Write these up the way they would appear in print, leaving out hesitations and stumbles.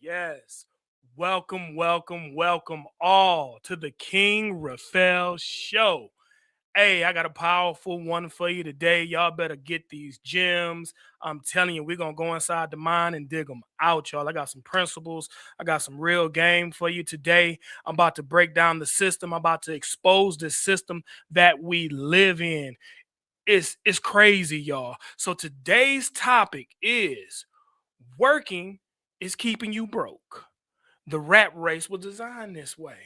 Yes. Welcome, welcome, welcome all to the King Raphael show. Hey, I got a powerful one for you today. Y'all better get these gems. I'm telling you, we're going to go inside the mind and dig them out, y'all. I got some principles. I got some real game for you today. I'm about to break down the system. I'm about to expose the system that we live in. It's crazy, y'all. So today's topic is working is keeping you broke. The rat race was designed this way.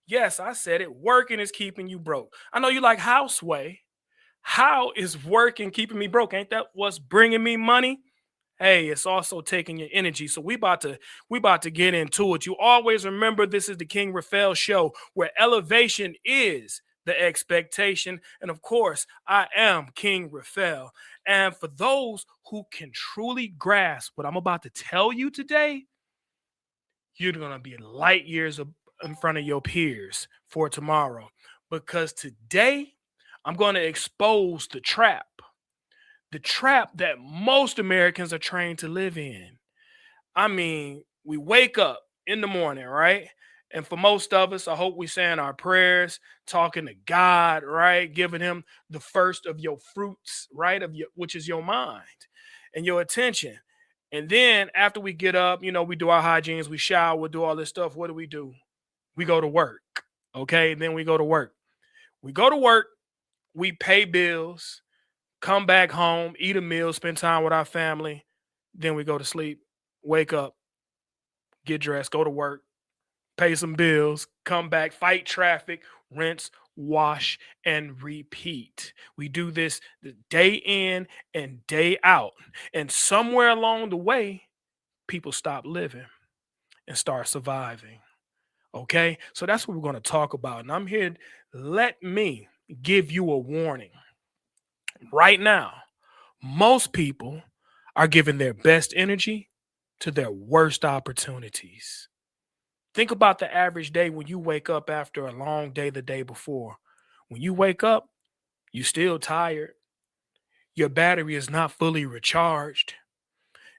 Yes, I said it. Working is keeping you broke. I know you like Houseway. How is working keeping me broke? Ain't that what's bringing me money? Hey, it's also taking your energy. So we about to get into it. You always remember this is the King Raphael show where elevation is the expectation. And of course, I am King Raphael. And for those who can truly grasp what I'm about to tell you today, you're going to be light years in front of your peers for tomorrow. Because today, I'm going to expose the trap that most Americans are trained to live in. I mean, we wake up in the morning, right? And for most of us, I hope we saying our prayers, talking to God, right? Giving him the first of your fruits, right? Of your which is your mind and your attention. And then after we get up, we do our hygienes, we shower, we do all this stuff. What do? We go to work. Okay. Then we go to work. We go to work, we pay bills, come back home, eat a meal, spend time with our family. Then we go to sleep, wake up, get dressed, go to work, pay some bills, come back, fight traffic, rinse, wash, and repeat. We do this the day in and day out. And somewhere along the way, people stop living and start surviving. Okay. So that's what we're going to talk about. And I'm here. Let me give you a warning right now. Most people are giving their best energy to their worst opportunities. Think about the average day when you wake up after a long day the day before. When you wake up, you still tired. Your battery is not fully recharged.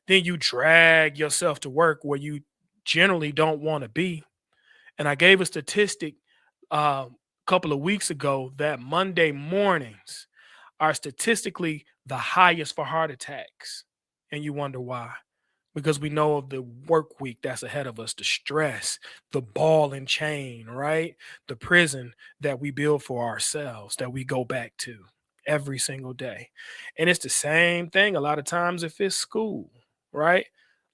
Then you drag yourself to work where you generally don't want to be. And I gave a statistic a couple of weeks ago that Monday mornings are statistically the highest for heart attacks. And you wonder why. Because we know of the work week that's ahead of us, the stress, the ball and chain, right? The prison that we build for ourselves, that we go back to every single day. And it's the same thing a lot of times if it's school, right?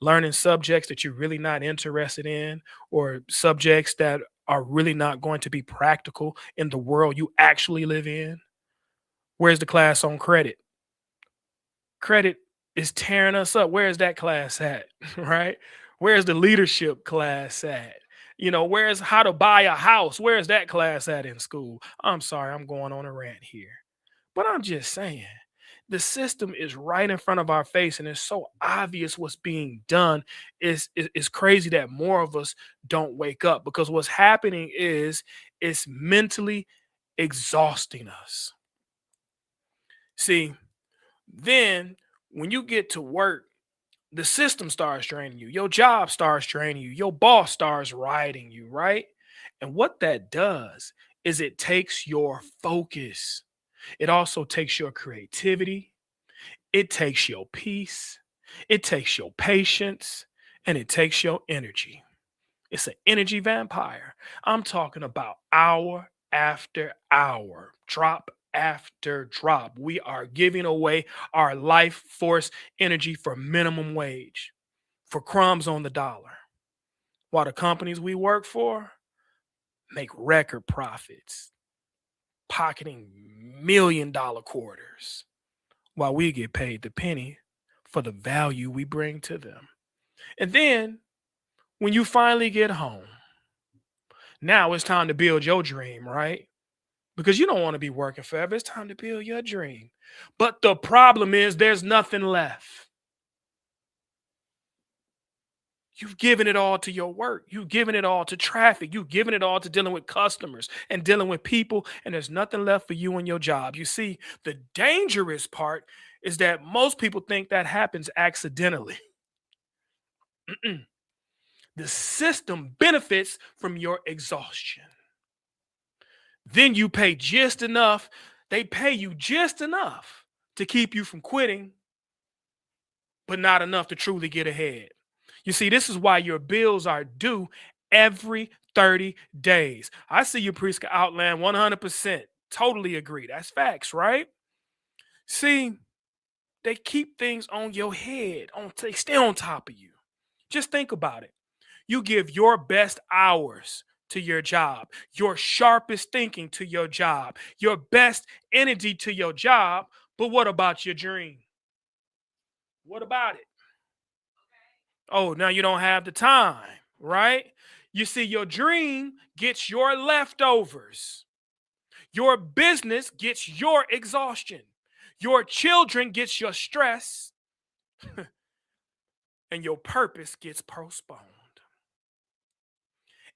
Learning subjects that you're really not interested in, or subjects that are really not going to be practical in the world you actually live in. Where's the class on credit? Credit is tearing us up. Where is that class at? Right? Where's the leadership class at? Where's how to buy a house? Where's that class at in school? I'm sorry, I'm going on a rant here. But I'm just saying, the system is right in front of our face and it's so obvious what's being done. It's crazy that more of us don't wake up because what's happening is it's mentally exhausting us. See, then when you get to work, the system starts draining you. Your job starts draining you. Your boss starts riding you, right? And what that does is it takes your focus. It also takes your creativity. It takes your peace. It takes your patience. And it takes your energy. It's an energy vampire. I'm talking about hour after hour, drop after drop. We are giving away our life force energy for minimum wage, for crumbs on the dollar, while the companies we work for make record profits, pocketing $1 million quarters, while we get paid the penny for the value we bring to them. And then when you finally get home, now it's time to build your dream, right? Because you don't want to be working forever. It's time to build your dream. But the problem is there's nothing left. You've given it all to your work. You've given it all to traffic. You've given it all to dealing with customers and dealing with people, and there's nothing left for you and your job. You see, the dangerous part is that most people think that happens accidentally. The system benefits from your exhaustion. Then you pay just enough. They pay you just enough to keep you from quitting, but not enough to truly get ahead. You see, this is why your bills are due every 30 days. I see you, Priska Outland, 100%. Totally agree. That's facts, right? See, they keep things on your head, they stay on top of you. Just think about it. You give your best hours to your job, your sharpest thinking to your job, your best energy to your job. But what about your dream? What about it? Oh, now you don't have the time, right? You see, your dream gets your leftovers. Your business gets your exhaustion. Your children gets your stress, and your purpose gets postponed.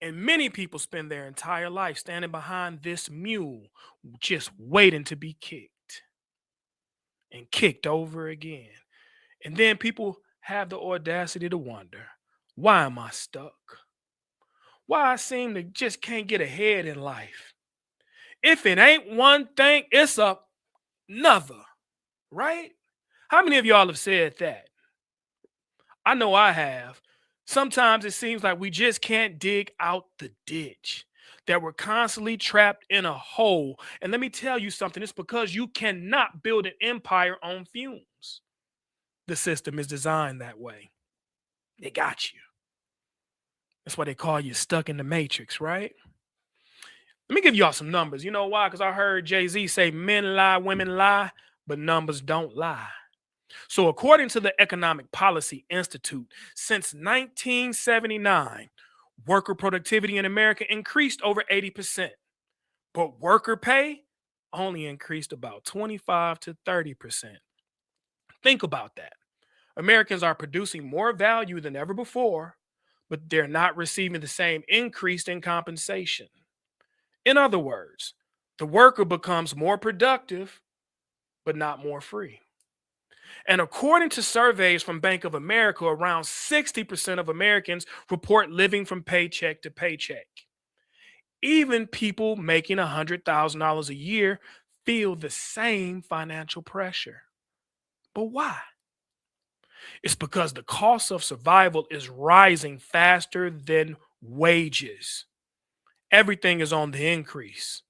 And many people spend their entire life standing behind this mule, just waiting to be kicked and kicked over again. And then people have the audacity to wonder, why am I stuck? Why I seem to just can't get ahead in life? If it ain't one thing, it's another, right? How many of y'all have said that? I know I have. Sometimes it seems like we just can't dig out the ditch, that we're constantly trapped in a hole. And let me tell you something, it's because you cannot build an empire on fumes. The system is designed that way. They got you. That's why they call you stuck in the matrix, right? Let me give y'all some numbers. You know why? Because I heard Jay-Z say men lie, women lie, but numbers don't lie. So, according to the Economic Policy Institute, since 1979, worker productivity in America increased over 80%, but worker pay only increased about 25 to 30%. Think about that. Americans are producing more value than ever before, but they're not receiving the same increase in compensation. In other words, the worker becomes more productive, but not more free. And according to surveys from Bank of America, around 60% of Americans report living from paycheck to paycheck. Even people making $100,000 a year feel the same financial pressure. But why? It's because the cost of survival is rising faster than wages. Everything is on the increase.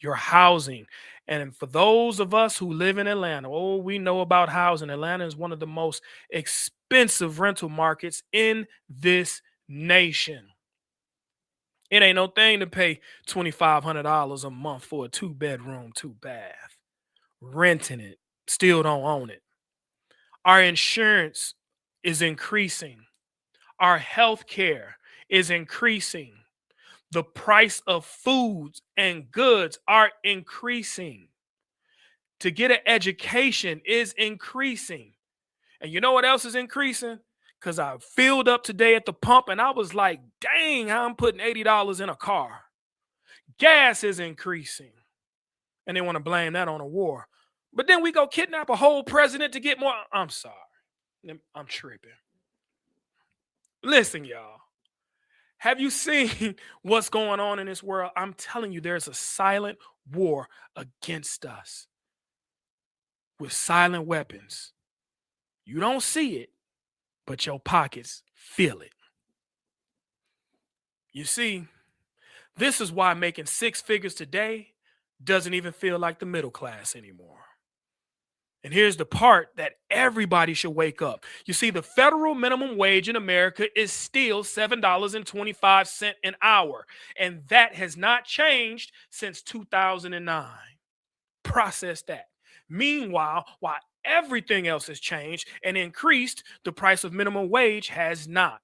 Your housing. And for those of us who live in Atlanta, oh, we know about housing. Atlanta is one of the most expensive rental markets in this nation. It ain't no thing to pay $2,500 a month for a 2-bedroom, 2-bath. Renting it, still don't own it. Our insurance is increasing. Our health care is increasing. The price of foods and goods are increasing. To get an education is increasing. And you know what else is increasing? Because I filled up today at the pump and I was like, dang, I'm putting $80 in a car. Gas is increasing. And they want to blame that on a war. But then we go kidnap a whole president to get more. I'm sorry. I'm tripping. Listen, y'all. Have you seen what's going on in this world? I'm telling you, there's a silent war against us with silent weapons. You don't see it, but your pockets feel it. You see, this is why making 6 figures today doesn't even feel like the middle class anymore. And here's the part that everybody should wake up. You see, the federal minimum wage in America is still $7.25 an hour, and that has not changed since 2009. Process that. Meanwhile, while everything else has changed and increased, the price of minimum wage has not.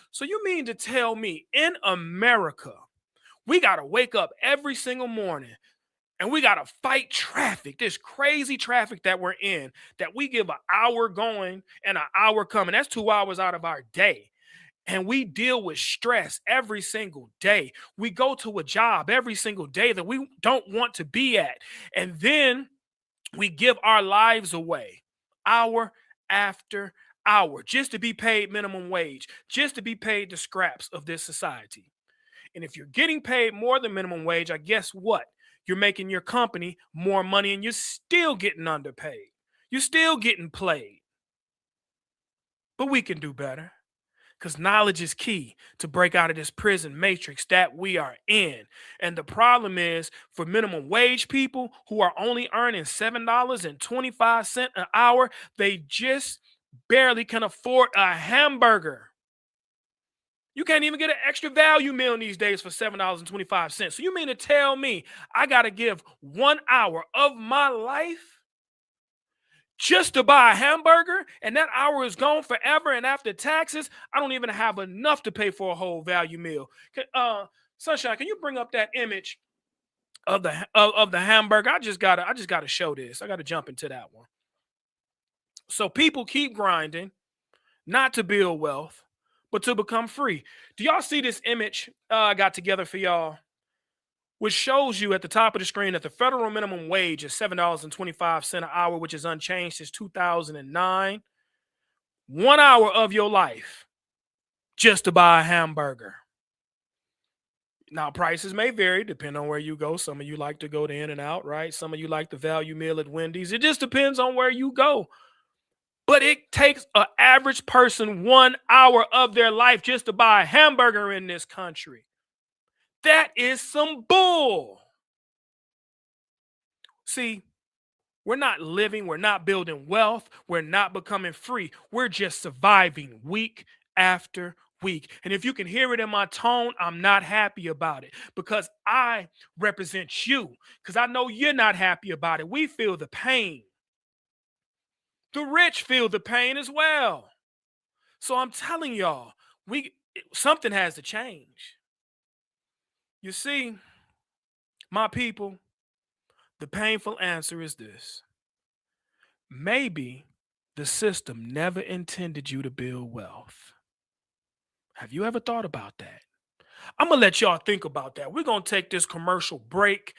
So you mean to tell me in America, we got to wake up every single morning and we got to fight traffic, this crazy traffic that we're in, that we give an hour going and an hour coming. That's 2 hours out of our day. And we deal with stress every single day. We go to a job every single day that we don't want to be at. And then we give our lives away hour after hour just to be paid minimum wage, just to be paid the scraps of this society. And if you're getting paid more than minimum wage, I guess what? You're making your company more money and you're still getting underpaid. You're still getting played. But we can do better because knowledge is key to break out of this prison matrix that we are in. And the problem is for minimum wage people who are only earning $7.25 an hour, they just barely can afford a hamburger. You can't even get an extra value meal these days for $7.25. So you mean to tell me I got to give 1 hour of my life just to buy a hamburger, and that hour is gone forever, and after taxes I don't even have enough to pay for a whole value meal? Sunshine, can you bring up that image of the hamburger? I just gotta show this. I gotta jump into that one. So people keep grinding not to build wealth but to become free. Do y'all see this image I got together for y'all, which shows you at the top of the screen that the federal minimum wage is $7.25 an hour, which is unchanged since 2009. 1 hour of your life just to buy a hamburger. Now, prices may vary depending on where you go. Some of you like to go to In-N-Out, right? Some of you like the value meal at Wendy's. It just depends on where you go. But it takes an average person 1 hour of their life just to buy a hamburger in this country. That is some bull. See, we're not living, we're not building wealth, we're not becoming free. We're just surviving week after week. And if you can hear it in my tone, I'm not happy about it because I represent you, because I know you're not happy about it. We feel the pain. The rich feel the pain as well. So I'm telling y'all, something has to change. You see, my people, the painful answer is this. Maybe the system never intended you to build wealth. Have you ever thought about that? I'm going to let y'all think about that. We're going to take this commercial break.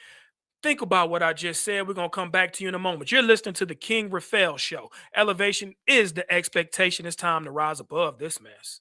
Think about what I just said. We're going to come back to you in a moment. You're listening to the King Raphael Show. Elevation is the expectation. It's time to rise above this mess.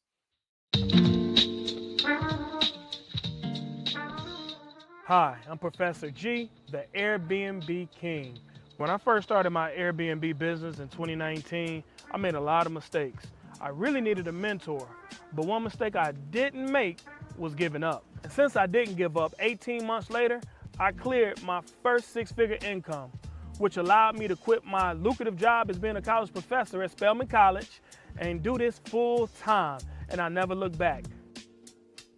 Hi, I'm Professor G, the Airbnb King. When I first started my Airbnb business in 2019, I made a lot of mistakes. I really needed a mentor, but one mistake I didn't make was giving up. And since I didn't give up, 18 months later, I cleared my first six-figure income, which allowed me to quit my lucrative job as being a college professor at Spelman College and do this full time, and I never looked back.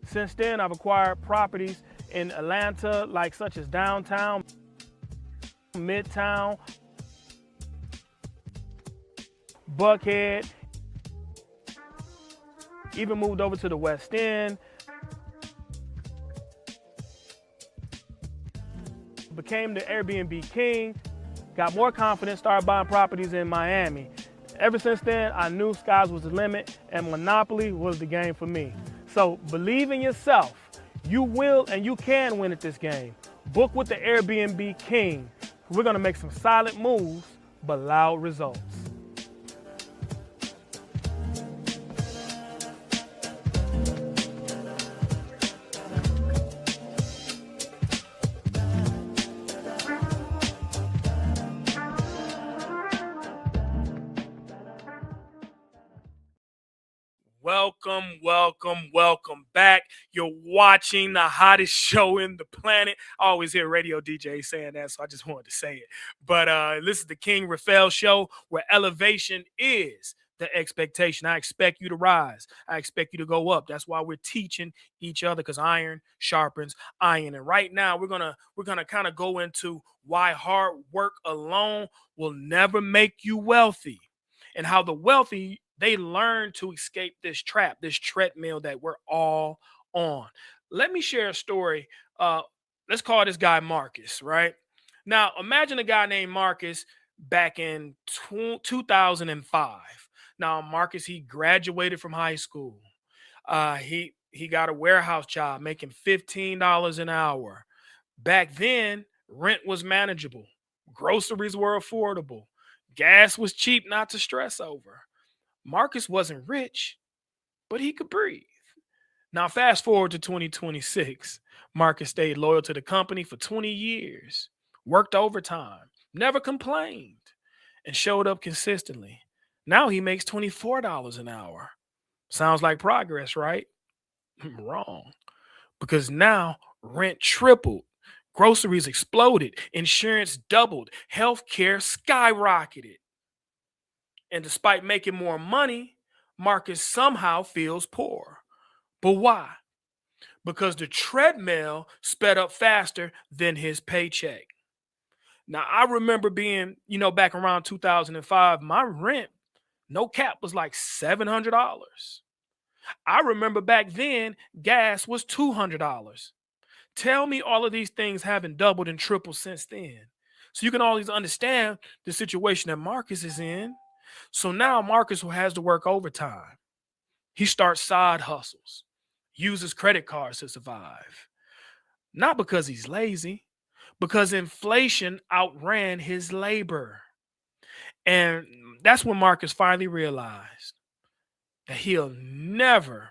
Since then, I've acquired properties in Atlanta, such as downtown, Midtown, Buckhead, even moved over to the West End, became the Airbnb King, got more confidence, started buying properties in Miami. Ever since then, I knew skies was the limit and monopoly was the game for me. So believe in yourself. You will and you can win at this game. Book with the Airbnb King. We're gonna make some silent moves, but loud results. Welcome back. You're watching the hottest show in the planet. I always hear radio DJs saying that, so I just wanted to say it. But this is the King Raphael Show, where elevation is the expectation. I expect you to rise. I expect you to go up. That's why we're teaching each other, because iron sharpens iron. And right now we're gonna kind of go into why hard work alone will never make you wealthy, and how the wealthy, they learn to escape this trap, this treadmill that we're all on. Let me share a story. Let's call this guy Marcus, right? Now, imagine a guy named Marcus back in 2005. Now, Marcus, he graduated from high school. He got a warehouse job making $15 an hour. Back then, rent was manageable. Groceries were affordable. Gas was cheap not to stress over. Marcus wasn't rich, but he could breathe. Now, fast forward to 2026. Marcus stayed loyal to the company for 20 years, worked overtime, never complained, and showed up consistently. Now he makes $24 an hour. Sounds like progress, right? Wrong. Because now rent tripled, groceries exploded, insurance doubled, healthcare skyrocketed. And despite making more money, Marcus somehow feels poor. But why? Because the treadmill sped up faster than his paycheck. Now, I remember being, back around 2005, my rent, no cap, was like $700. I remember back then, gas was $200. Tell me all of these things haven't doubled and tripled since then. So you can always understand the situation that Marcus is in. So now Marcus has to work overtime. He starts side hustles, uses credit cards to survive. Not because he's lazy, because inflation outran his labor. And that's when Marcus finally realized that he'll never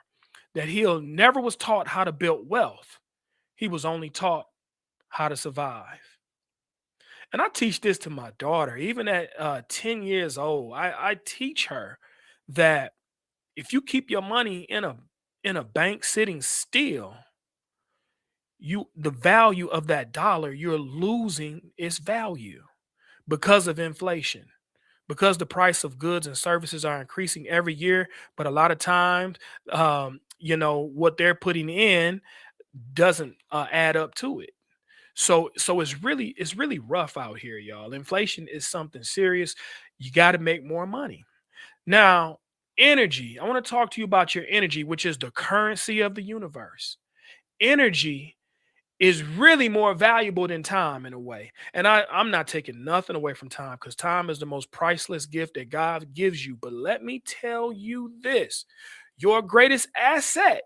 was taught how to build wealth. He was only taught how to survive. And I teach this to my daughter, even at 10 years old. I teach her that if you keep your money in a bank sitting still, the value of that dollar, you're losing its value because of inflation, because the price of goods and services are increasing every year. But a lot of times, what they're putting in doesn't add up to it. So it's really rough out here, y'all. Inflation is something serious. You got to make more money. Now, energy. I want to talk to you about your energy, which is the currency of the universe. Energy is really more valuable than time in a way. And I'm not taking nothing away from time, because time is the most priceless gift that God gives you. But let me tell you this: your greatest asset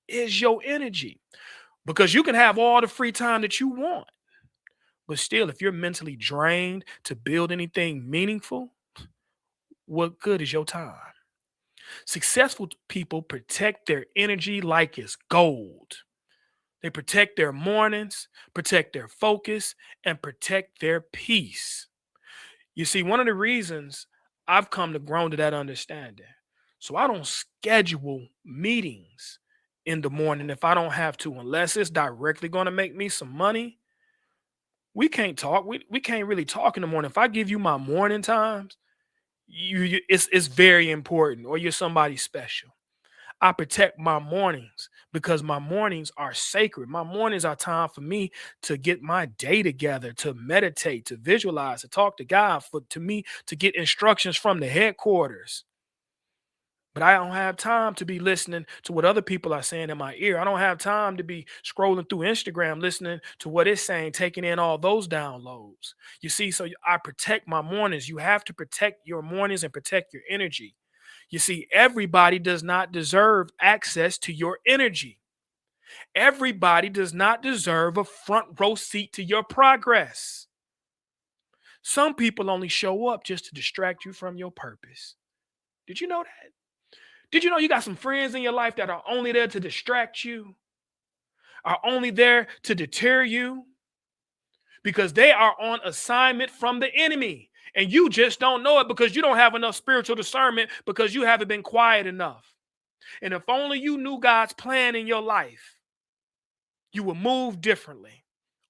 is your energy, because you can have all the free time that you want. But still, if you're mentally drained to build anything meaningful, what good is your time? Successful people protect their energy like it's gold. They protect their mornings, protect their focus, and protect their peace. You see, one of the reasons I've come to grown to that understanding. So I don't schedule meetings in the morning if I don't have to, unless it's directly going to make me some money. We can't talk. We can't really talk in the morning. If I give you my morning times, it's very important, or you're somebody special. I protect my mornings because my mornings are sacred. My mornings are time for me to get my day together, to meditate, to visualize, to talk to God, for to me to get instructions from the headquarters. But I don't have time to be listening to what other people are saying in my ear. I don't have time to be scrolling through Instagram, listening to what it's saying, taking in all those downloads. You see, so I protect my mornings. You have to protect your mornings and protect your energy. You see, everybody does not deserve access to your energy. Everybody does not deserve a front row seat to your progress. Some people only show up just to distract you from your purpose. Did you know that? Did you know you got some friends in your life that are only there to distract you, are only there to deter you, because they are on assignment from the enemy? And you just don't know it because you don't have enough spiritual discernment, because you haven't been quiet enough. And if only you knew God's plan in your life, you would move differently.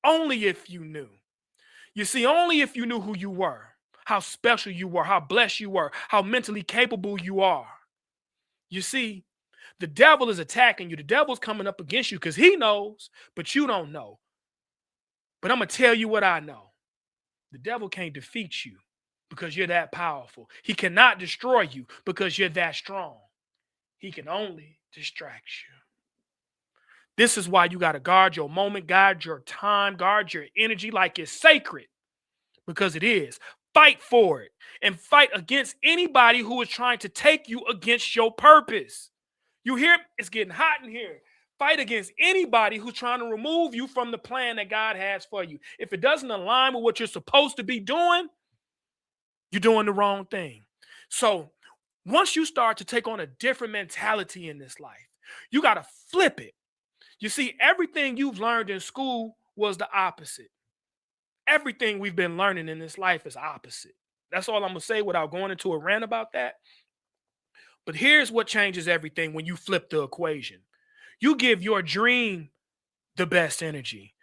Only if you knew. You see, only if you knew who you were, how special you were, how blessed you were, how mentally capable you are. You see, the devil is attacking you. The devil's coming up against you because he knows, but you don't know. But I'm going to tell you what I know. The devil can't defeat you because you're that powerful. He cannot destroy you because you're that strong. He can only distract you. This is why you got to guard your moment, guard your time, guard your energy like it's sacred, because it is. Fight for it and fight against anybody who is trying to take you against your purpose. You hear? It's getting hot in here. Fight against anybody who's trying to remove you from the plan that God has for you. If it doesn't align with what you're supposed to be doing, you're doing the wrong thing. So Once you start to take on a different mentality in this life, you got to flip it. You see, everything you've learned in school was the opposite. Everything we've been learning in this life is opposite. That's all I'm going to say without going into a rant about that. But here's what changes everything when you flip the equation. You give your dream the best energy.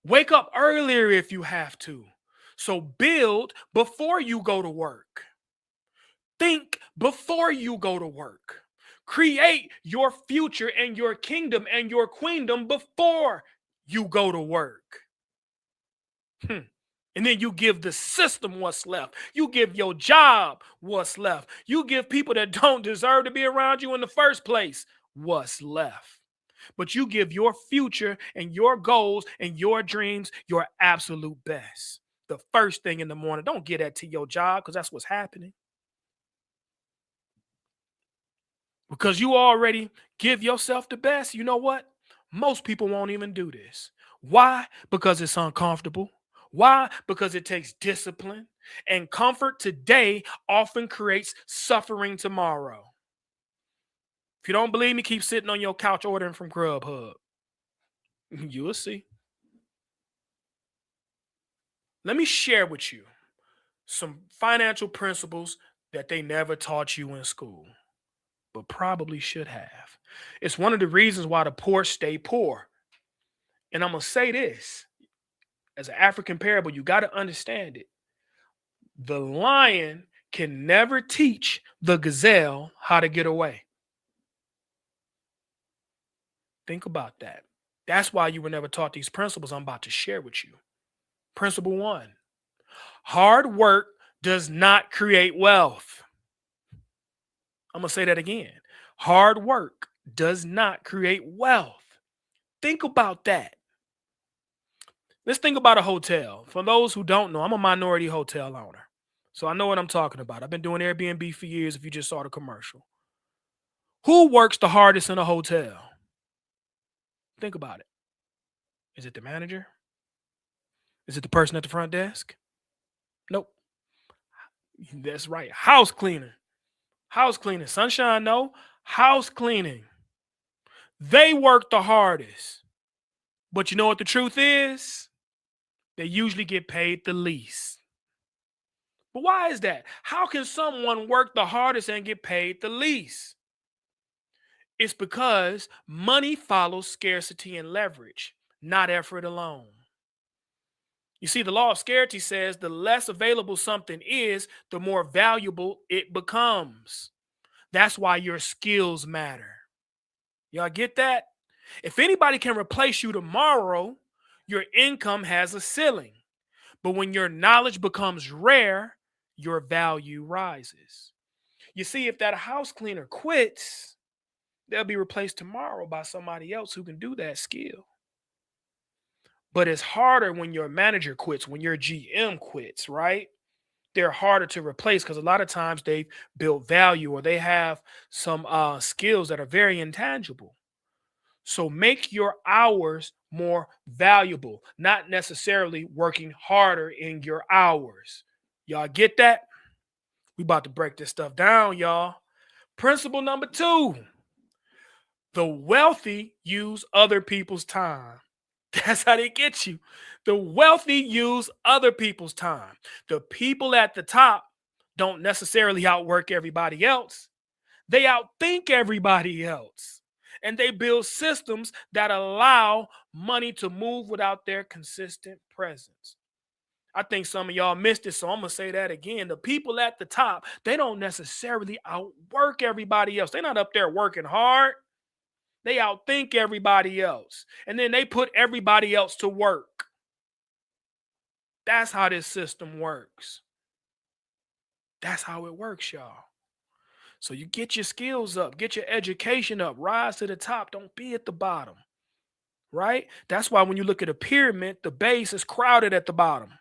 Wake up earlier if you have to. So build before you go to work. Think before you go to work. Create your future and your kingdom and your queendom before you go to work. And then you give the system what's left. You give your job what's left. You give people that don't deserve to be around you in the first place what's left. But you give your future and your goals and your dreams your absolute best. The first thing in the morning. Don't get that to your job because that's what's happening. Because you already give yourself the best. You know what? Most people won't even do this. Why? Because it's uncomfortable. Why? Because it takes discipline. And comfort today often creates suffering tomorrow. If you don't believe me, keep sitting on your couch ordering from Grubhub. You will see. Let me share with you some financial principles that they never taught you in school, but probably should have. It's one of the reasons why the poor stay poor. And I'm going to say this as an African parable, you got to understand it. The lion can never teach the gazelle how to get away. Think about that. That's why you were never taught these principles I'm about to share with you. Principle 1, hard work does not create wealth. I'm going to say that again. Hard work does not create wealth. Think about that. Let's think about a hotel. For those who don't know, I'm a minority hotel owner. So I know what I'm talking about. I've been doing Airbnb for years if you just saw the commercial. Who works the hardest in a hotel? Think about it. Is it the manager? Is it the person at the front desk? Nope. That's right. House cleaner. House cleaning. Sunshine, no. House cleaning. They work the hardest. But you know what the truth is? They usually get paid the least. But why is that? How can someone work the hardest and get paid the least? It's because money follows scarcity and leverage, not effort alone. You see, the law of scarcity says the less available something is, the more valuable it becomes. That's why your skills matter. Y'all get that? If anybody can replace you tomorrow, your income has a ceiling. But when your knowledge becomes rare, your value rises. You see, if that house cleaner quits, they'll be replaced tomorrow by somebody else who can do that skill. But it's harder when your manager quits, when your GM quits, right? They're harder to replace because a lot of times they've built value or they have some skills that are very intangible. So make your hours more valuable, not necessarily working harder in your hours. Y'all get that? We about to break this stuff down, y'all. Principle number 2, the wealthy use other people's time. That's how they get you. The wealthy use other people's time. The people at the top don't necessarily outwork everybody else. They outthink everybody else. And they build systems that allow money to move without their consistent presence. I think some of y'all missed it, so I'm going to say that again. The people at the top, they don't necessarily outwork everybody else. They're not up there working hard. They outthink everybody else. And then they put everybody else to work. That's how this system works. That's how it works, y'all. So you get your skills up, get your education up, rise to the top. Don't be at the bottom, right? That's why when you look at a pyramid, the base is crowded at the bottom.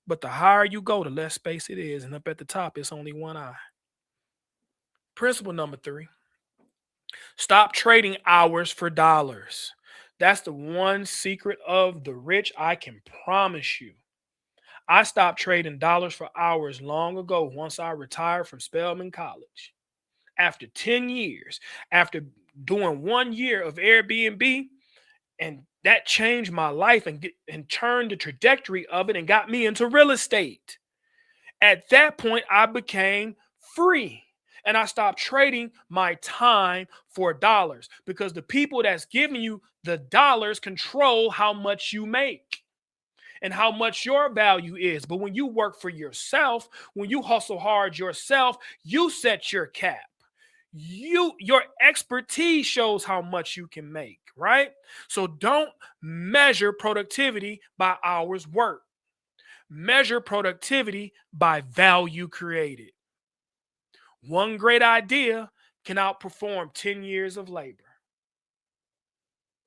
But the higher you go, the less space it is. And up at the top, it's only one eye. Principle number 3. Stop trading hours for dollars. That's the one secret of the rich, I can promise you. I stopped trading dollars for hours long ago once I retired from Spelman College. after 10 years, after doing 1 year of Airbnb, and that changed my life and turned the trajectory of it and got me into real estate. At that point, I became free. And I stopped trading my time for dollars because the people that's giving you the dollars control how much you make and how much your value is. But when you work for yourself, when you hustle hard yourself, you set your cap. Your expertise shows how much you can make, right? So don't measure productivity by hours worked. Measure productivity by value created. One great idea can outperform 10 years of labor.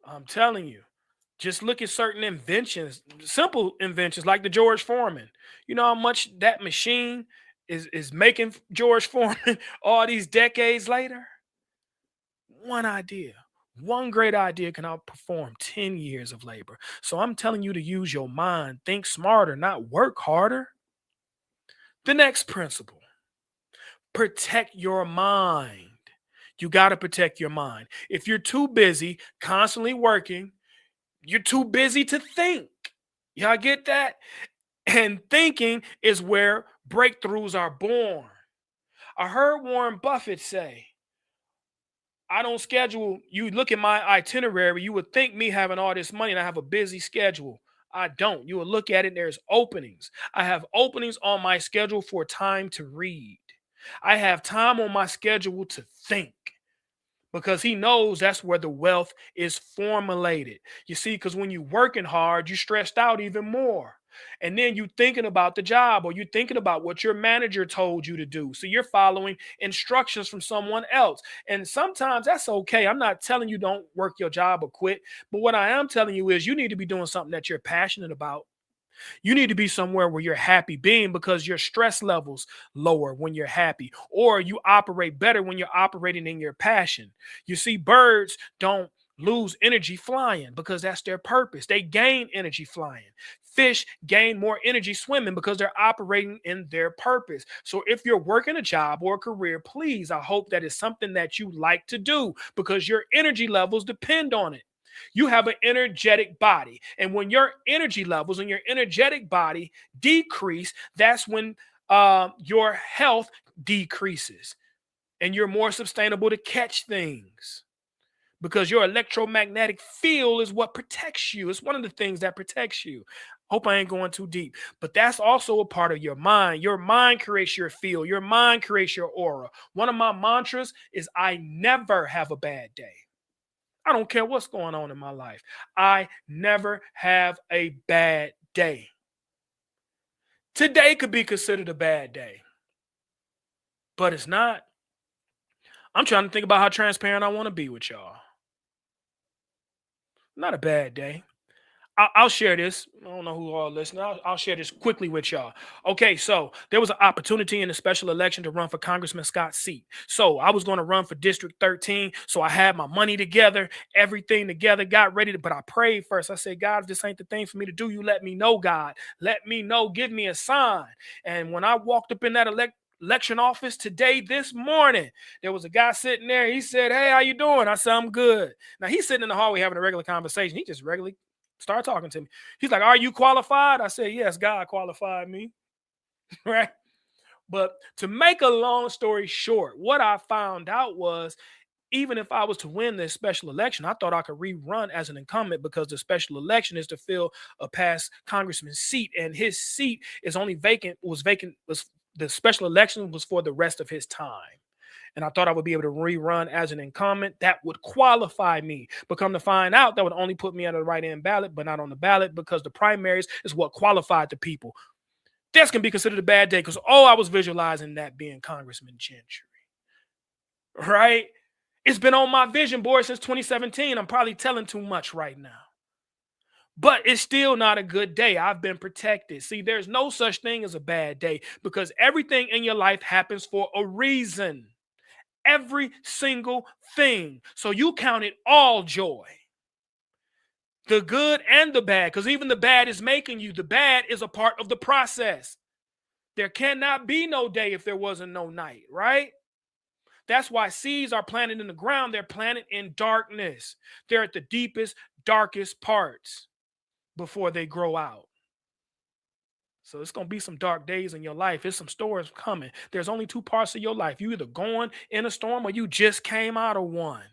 I'm telling you. Just look at certain inventions, simple inventions like the George Foreman. You know how much that machine is making George Foreman all these decades later? One idea. One great idea can outperform 10 years of labor. So I'm telling you to use your mind, think smarter, not work harder. The next principle, protect your mind. You got to protect your mind. If you're too busy constantly working, you're too busy to think. Y'all get that? And thinking is where breakthroughs are born. I heard Warren Buffett say, I don't schedule, you look at my itinerary, you would think me having all this money and I have a busy schedule. I don't. You will look at it, there's openings. I have openings on my schedule for time to read. I have time on my schedule to think because he knows that's where the wealth is formulated. You see, because when you're working hard, you stressed out even more. And then you thinking about the job or you thinking about what your manager told you to do. So you're following instructions from someone else. And sometimes that's okay. I'm not telling you don't work your job or quit. But what I am telling you is you need to be doing something that you're passionate about. You need to be somewhere where you're happy being because your stress levels lower when you're happy, or you operate better when you're operating in your passion. You see, birds don't lose energy flying because that's their purpose. They gain energy flying. Fish gain more energy swimming because they're operating in their purpose. So if you're working a job or a career, please, I hope that is something that you like to do because your energy levels depend on it. You have an energetic body. And when your energy levels and your energetic body decrease, that's when your health decreases and you're more sustainable to catch things because your electromagnetic field is what protects you. It's one of the things that protects you. Hope I ain't going too deep, but that's also a part of your mind. Your mind creates your field. Your mind creates your aura. One of my mantras is I never have a bad day. I don't care what's going on in my life. I never have a bad day. Today could be considered a bad day, but it's not. I'm trying to think about how transparent I want to be with y'all. Not a bad day. I'll share this. I don't know who all listening. I'll share this quickly with y'all. Okay, so there was an opportunity in the special election to run for Congressman Scott's seat. So I was going to run for District 13. So I had my money together, everything together, got ready to, but I prayed first. I said, God, if this ain't the thing for me to do, you let me know, God. Let me know. Give me a sign. And when I walked up in that election office today, this morning, there was a guy sitting there. He said, hey, how you doing? I said, I'm good. Now he's sitting in the hallway having a regular conversation. He just regularly started talking to me. He's like, are you qualified? I said, yes, God qualified me. Right. But to make a long story short, what I found out was even if I was to win this special election, I thought I could rerun as an incumbent because the special election is to fill a past congressman's seat, and his seat is only vacant, was the special election was for the rest of his time. And I thought I would be able to rerun as an incumbent. That would qualify me. But come to find out, that would only put me on the write-in ballot, but not on the ballot because the primaries is what qualified the people. This can be considered a bad day because, I was visualizing that being Congressman Gentry. Right? It's been on my vision board since 2017. I'm probably telling too much right now. But it's still not a good day. I've been protected. See, there's no such thing as a bad day because everything in your life happens for a reason. Every single thing. So you count it all joy. The good and the bad, because even the bad is making you. The bad is a part of the process. There cannot be no day if there wasn't no night, right? That's why seeds are planted in the ground. They're planted in darkness. They're at the deepest, darkest parts before they grow out. So it's going to be some dark days in your life. There's some storms coming. There's only two parts of your life. You either going in a storm or you just came out of one.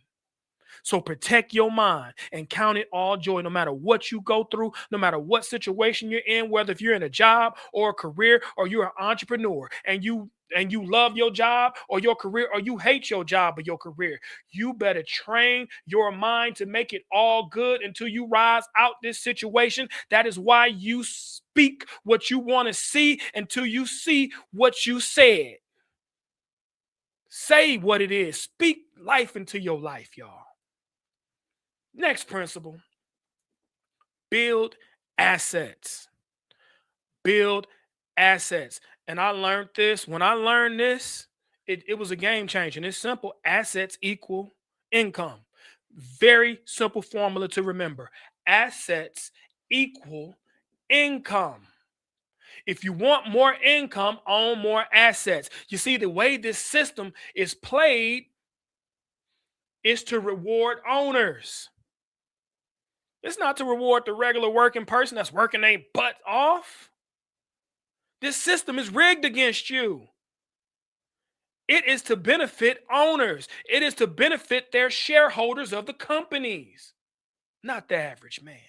So protect your mind and count it all joy, no matter what you go through, no matter what situation you're in, whether if you're in a job or a career or you're an entrepreneur and you love your job or your career or you hate your job or your career. You better train your mind to make it all good until you rise out this situation. That is why you speak what you want to see until you see what you said. Say what it is. Speak life into your life, y'all. Next principle, build assets. Build assets. And I learned this. When I learned this, it was a game changer. And it's simple. Assets equal income. Very simple formula to remember. Assets equal income. If you want more income, own more assets. You see, the way this system is played is to reward owners. It's not to reward the regular working person that's working their butt off. This system is rigged against you. It is to benefit owners. It is to benefit their shareholders of the companies, not the average man.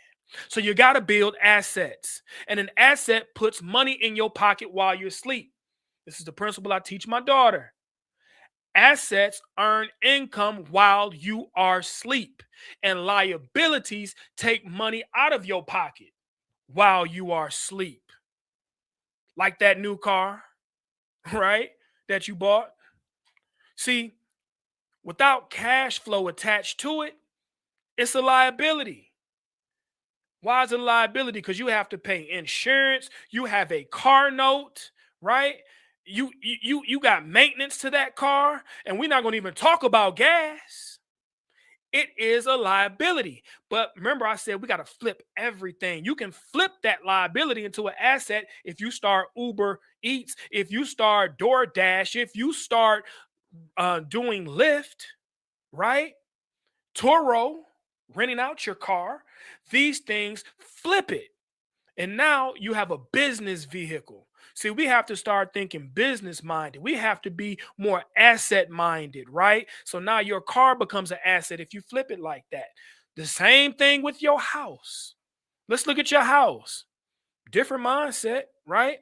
So you got to build assets. And an asset puts money in your pocket while you're asleep. This is the principle I teach my daughter. Assets earn income while you are asleep, and liabilities take money out of your pocket while you are asleep. Like that new car, right, that you bought. See, without cash flow attached to it, it's a liability. Why is it a liability? Because you have to pay insurance. You have a car note, right? You got maintenance to that car, and we're not going to even talk about gas. It is a liability. But remember, I said we got to flip everything. You can flip that liability into an asset if you start Uber Eats, if you start DoorDash, if you start doing Lyft, right? Turo, renting out your car. These things, flip it. And now you have a business vehicle. See, we have to start thinking business minded. We have to be more asset minded, right? So now your car becomes an asset if you flip it like that. The same thing with your house. Let's look at your house. Different mindset, right?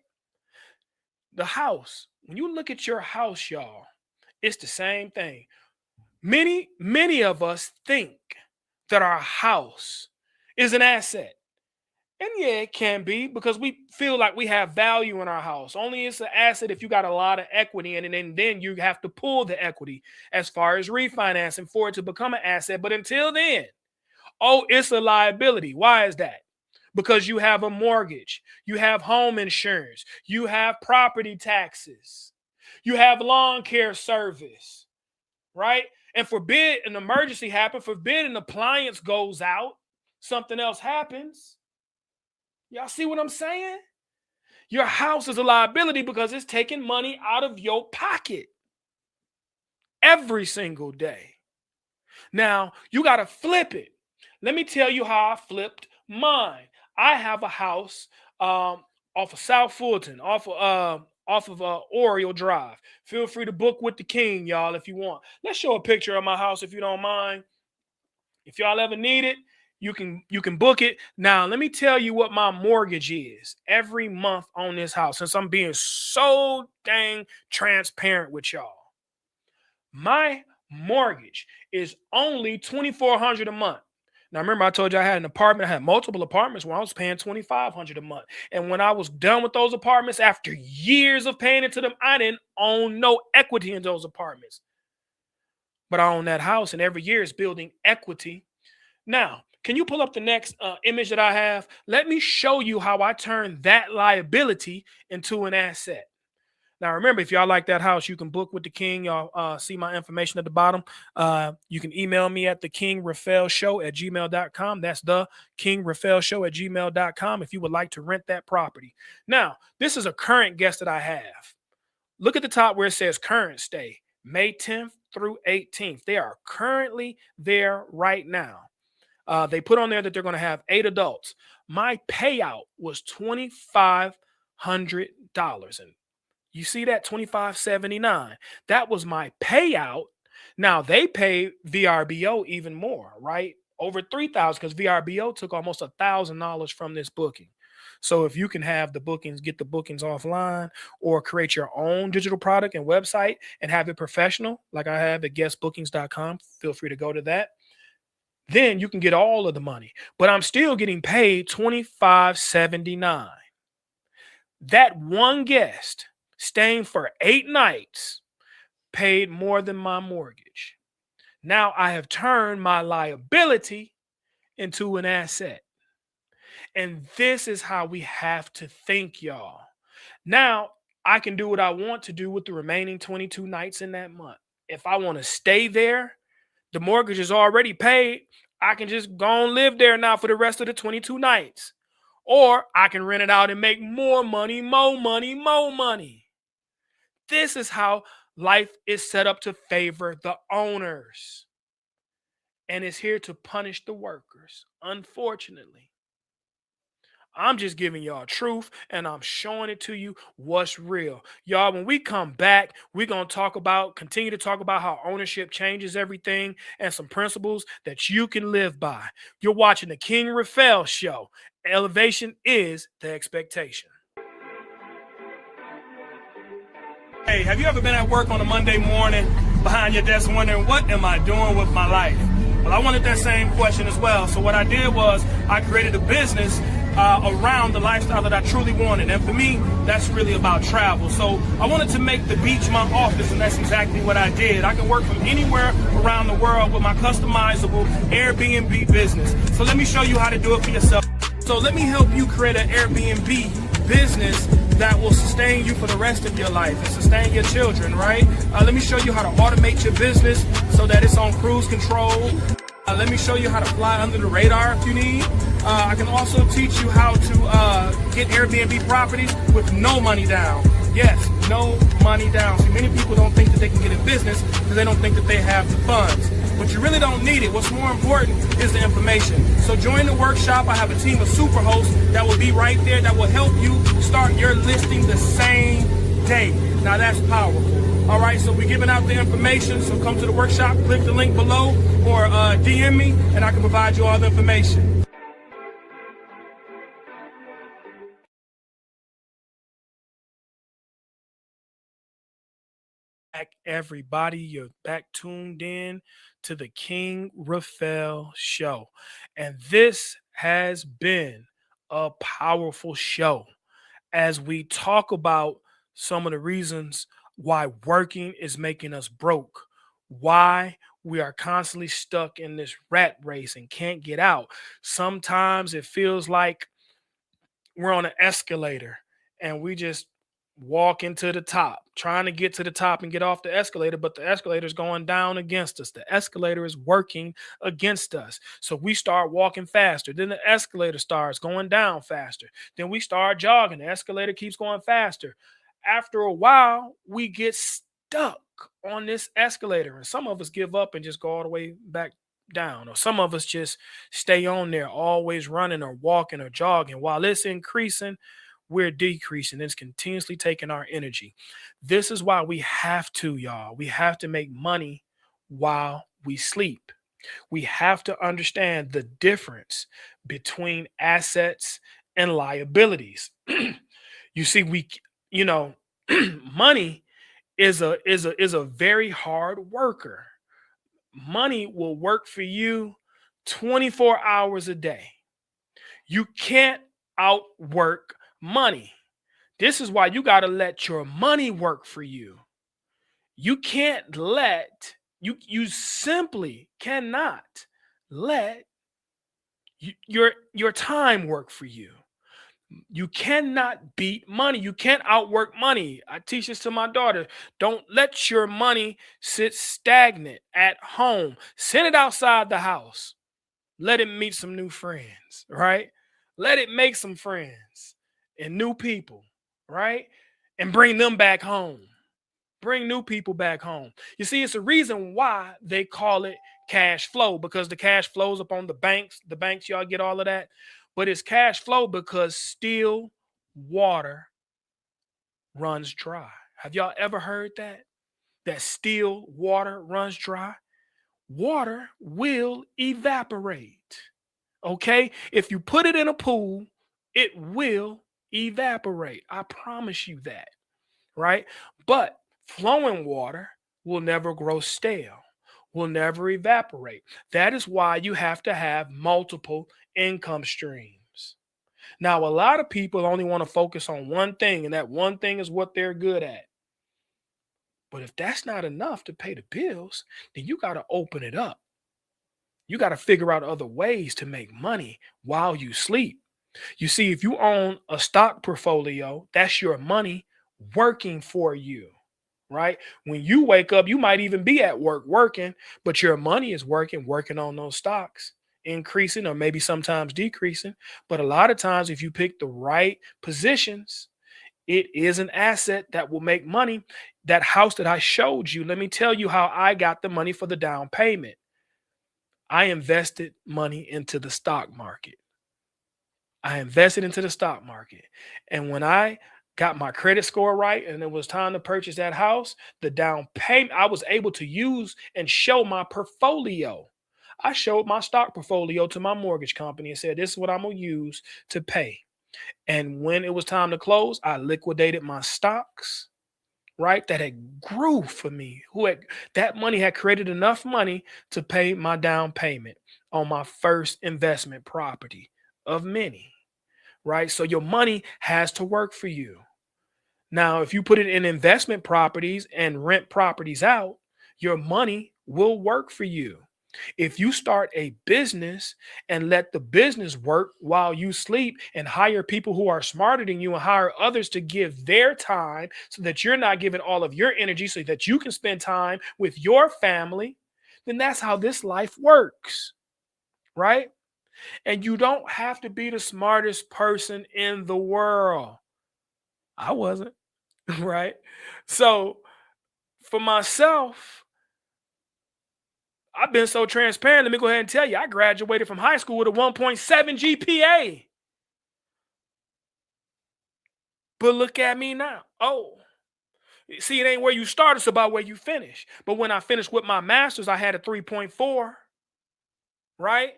The house. When you look at your house, y'all, it's the same thing. Many of us think that our house is an asset. And yeah, it can be because we feel like we have value in our house. Only it's an asset if you got a lot of equity in it, and then you have to pull the equity as far as refinancing for it to become an asset. But until then, oh, it's a liability. Why is that? Because you have a mortgage, you have home insurance, you have property taxes, you have lawn care service, right? And forbid an emergency happens, forbid an appliance goes out, something else happens. Y'all see what I'm saying? Your house is a liability because it's taking money out of your pocket every single day. Now, you got to flip it. Let me tell you how I flipped mine. I have a house off of South Fulton, off of Oriole Drive. Feel free to book with the king, y'all, if you want. Let's show a picture of my house if you don't mind. If y'all ever need it, you can book it. Now, let me tell you what my mortgage is every month on this house, since I'm being so dang transparent with y'all. My mortgage is only $2,400 a month. Now, remember, I told you I had an apartment. I had multiple apartments where I was paying $2,500 a month. And when I was done with those apartments, after years of paying into them, I didn't own no equity in those apartments. But I own that house, and every year it's building equity. Now, can you pull up the next image that I have? Let me show you how I turn that liability into an asset. Now, remember, if y'all like that house, you can book with the king. Y'all see my information at the bottom. You can email me at thekingraphaelshow@gmail.com. That's the kingraphaelshow@gmail.com if you would like to rent that property. Now, this is a current guest that I have. Look at the top where it says current stay, May 10th through 18th. They are currently there right now. They put on there that they're going to have 8 adults. My payout was $2,500. And you see that 2579. That was my payout. Now they pay VRBO even more, right? Over 3,000 because VRBO took almost $1,000 from this booking. So if you can have the bookings, get the bookings offline, or create your own digital product and website and have it professional, like I have at guestbookings.com, feel free to go to that. Then you can get all of the money. But I'm still getting paid $25.79. That one guest staying for 8 nights paid more than my mortgage. Now I have turned my liability into an asset. And this is how we have to think, y'all. Now I can do what I want to do with the remaining 22 nights in that month. If I want to stay there, the mortgage is already paid. I can just go and live there now for the rest of the 22 nights. Or I can rent it out and make more money, more money, more money. This is how life is set up to favor the owners. And it's here to punish the workers, unfortunately. I'm just giving y'all truth and I'm showing it to you what's real. Y'all, when we come back, we're going to continue to talk about how ownership changes everything and some principles that you can live by. You're watching the King Raphael Show. Elevation is the expectation. Hey, have you ever been at work on a Monday morning behind your desk wondering, what am I doing with my life? Well, I wanted that same question as well. So what I did was I created a business around the lifestyle that I truly wanted. And for me, that's really about travel. So I wanted to make the beach my office, and that's exactly what I did. I can work from anywhere around the world with my customizable Airbnb business. So let me show you how to do it for yourself. So let me help you create an Airbnb business that will sustain you for the rest of your life and sustain your children, right? Let me show you how to automate your business so that it's on cruise control. Let me show you how to fly under the radar if you need. I can also teach you how to get Airbnb properties with no money down. Yes, no money down. See, many people don't think that they can get in business because they don't think that they have the funds. But you really don't need it. What's more important is the information. So join the workshop. I have a team of super hosts that will be right there that will help you start your listing the same day. Now that's powerful. All right, so we're giving out the information. So come to the workshop, click the link below, or DM me, and I can provide you all the information. Everybody, you're back tuned in to the King Raphael Show, and this has been a powerful show as we talk about some of the reasons why working is making us broke, why we are constantly stuck in this rat race and can't get out. Sometimes it feels like we're on an escalator and we just walk into the top, trying to get to the top and get off the escalator, but the escalator is going down against us. The escalator is working against us. So we start walking faster. Then the escalator starts going down faster. Then we start jogging. The escalator keeps going faster. After a while, we get stuck on this escalator, and some of us give up and just go all the way back down, or some of us just stay on there, always running or walking or jogging. While it's increasing, we're decreasing. It's continuously taking our energy. This is why we have to, y'all. We have to make money while we sleep. We have to understand the difference between assets and liabilities. You see, money is a very hard worker. Money will work for you 24 hours a day. You can't outwork money. This is why you got to let your money work for you. You can't you simply cannot let your time work for you. You cannot beat money. You can't outwork money. I teach this to my daughter. Don't let your money sit stagnant at home. Send it outside the house. Let it meet some new friends, right? Let it make some friends and new people, right? And bring them back home. bring new people back home. You see, it's a reason why they call it cash flow, because the cash flows up on the banks. The banks, y'all get all of that. But it's cash flow because still water runs dry. Have y'all ever heard that? That still water runs dry? Water will evaporate. Okay? If you put it in a pool, it will evaporate. I promise you that, right? But flowing water will never grow stale, will never evaporate. That is why you have to have multiple income streams. Now, a lot of people only want to focus on one thing, and that one thing is what they're good at. But if that's not enough to pay the bills, then you got to open it up. You got to figure out other ways to make money while you sleep. You see, if you own a stock portfolio, that's your money working for you, right? When you wake up, you might even be at work working, but your money is working on those stocks, increasing or maybe sometimes decreasing. But a lot of times, if you pick the right positions, it is an asset that will make money. That house that I showed you, let me tell you how I got the money for the down payment. I invested money into the stock market. I invested into the stock market. And when I got my credit score right and it was time to purchase that house, the down payment, I was able to use and show my portfolio. I showed my stock portfolio to my mortgage company and said, this is what I'm going to use to pay. And when it was time to close, I liquidated my stocks, right? That had grew for me. That money had created enough money to pay my down payment on my first investment property of many, right? So your money has to work for you. Now, if you put it in investment properties and rent properties out, your money will work for you. If you start a business and let the business work while you sleep and hire people who are smarter than you and hire others to give their time so that you're not giving all of your energy so that you can spend time with your family, then that's how this life works, right? And you don't have to be the smartest person in the world. I wasn't, right? So for myself, I've been so transparent. Let me go ahead and tell you, I graduated from high school with a 1.7 GPA. But look at me now. Oh, see, it ain't where you start, it's about where you finish. But when I finished with my master's, I had a 3.4, right?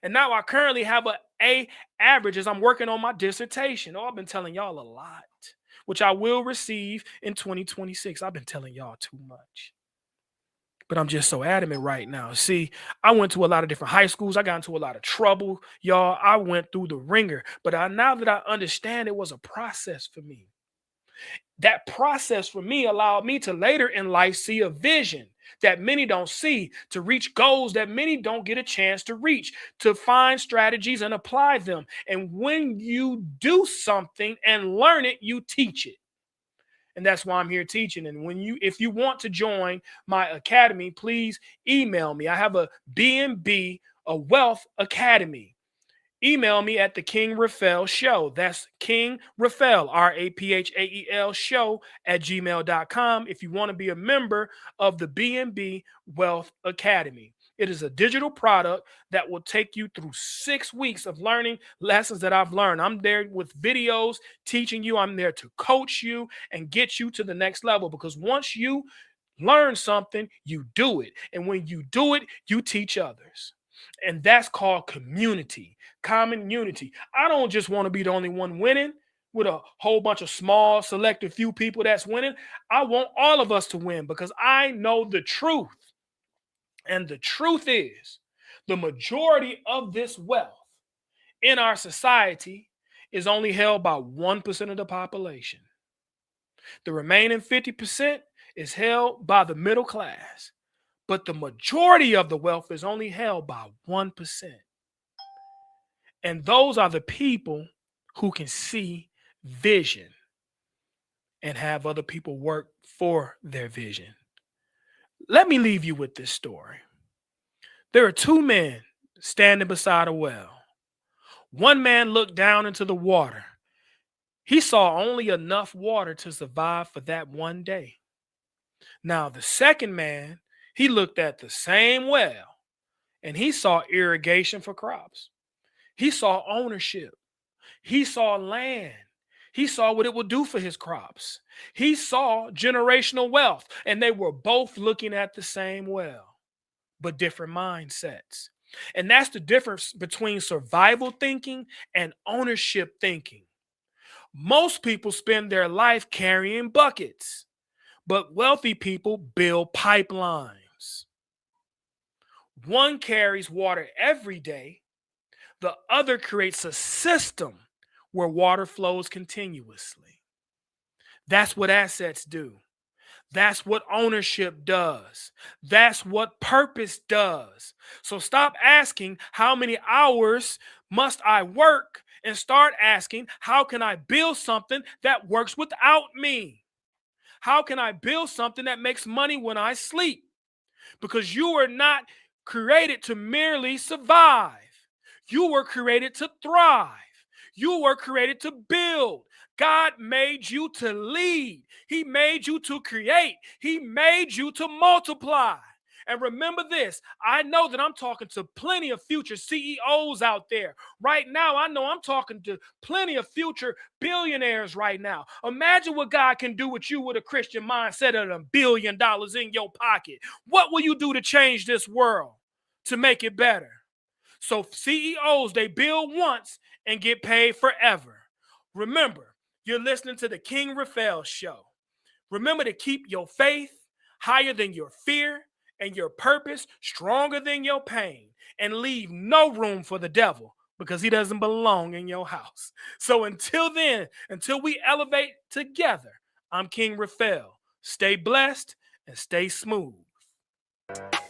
And now I currently have a A average as I'm working on my dissertation. Oh, I've been telling y'all a lot, which I will receive in 2026. I've been telling y'all too much. But I'm just so adamant right now. See, I went to a lot of different high schools. I got into a lot of trouble, y'all. I went through the ringer. But now that I understand it was a process for me, that process for me allowed me to later in life see a vision that many don't see, to reach goals that many don't get a chance to reach, to find strategies and apply them. And when you do something and learn it, you teach it. And that's why I'm here teaching. And if you want to join my academy, please email me. I have a B&B, a wealth academy. Email me at the King Raphael Show. That's King Raphael, Raphael show at gmail.com if you want to be a member of the B&B Wealth Academy. It is a digital product that will take you through 6 weeks of learning lessons that I've learned. I'm there with videos teaching you. I'm there to coach you and get you to the next level, because once you learn something, you do it. And when you do it, you teach others. And that's called community, common unity. I don't just want to be the only one winning with a whole bunch of small, selected few people that's winning. I want all of us to win because I know the truth. And the truth is, the majority of this wealth in our society is only held by 1% of the population. The remaining 50% is held by the middle class. But the majority of the wealth is only held by 1%. And those are the people who can see vision and have other people work for their vision. Let me leave you with this story. There are 2 men standing beside a well. One man looked down into the water. He saw only enough water to survive for that one day. Now, the second man, he looked at the same well and he saw irrigation for crops. He saw ownership. He saw land. He saw what it would do for his crops. He saw generational wealth, and they were both looking at the same well, but different mindsets. And that's the difference between survival thinking and ownership thinking. Most people spend their life carrying buckets, but wealthy people build pipelines. One carries water every day, the other creates a system where water flows continuously. That's what assets do. That's what ownership does. That's what purpose does. So stop asking how many hours must I work and start asking how can I build something that works without me? How can I build something that makes money when I sleep? Because you were not created to merely survive. You were created to thrive. You were created to build. God made you to lead. He made you to create. He made you to multiply. And remember this, I know that I'm talking to plenty of future CEOs out there. Right now, I know I'm talking to plenty of future billionaires right now. Imagine what God can do with you with a Christian mindset of $1 billion in your pocket. What will you do to change this world to make it better? So CEOs, they build once and get paid forever. Remember, you're listening to the King Raphael show. Remember to keep your faith higher than your fear and your purpose stronger than your pain, and leave no room for the devil because he doesn't belong in your house. So until then, until we elevate together, I'm King Raphael. Stay blessed and stay smooth.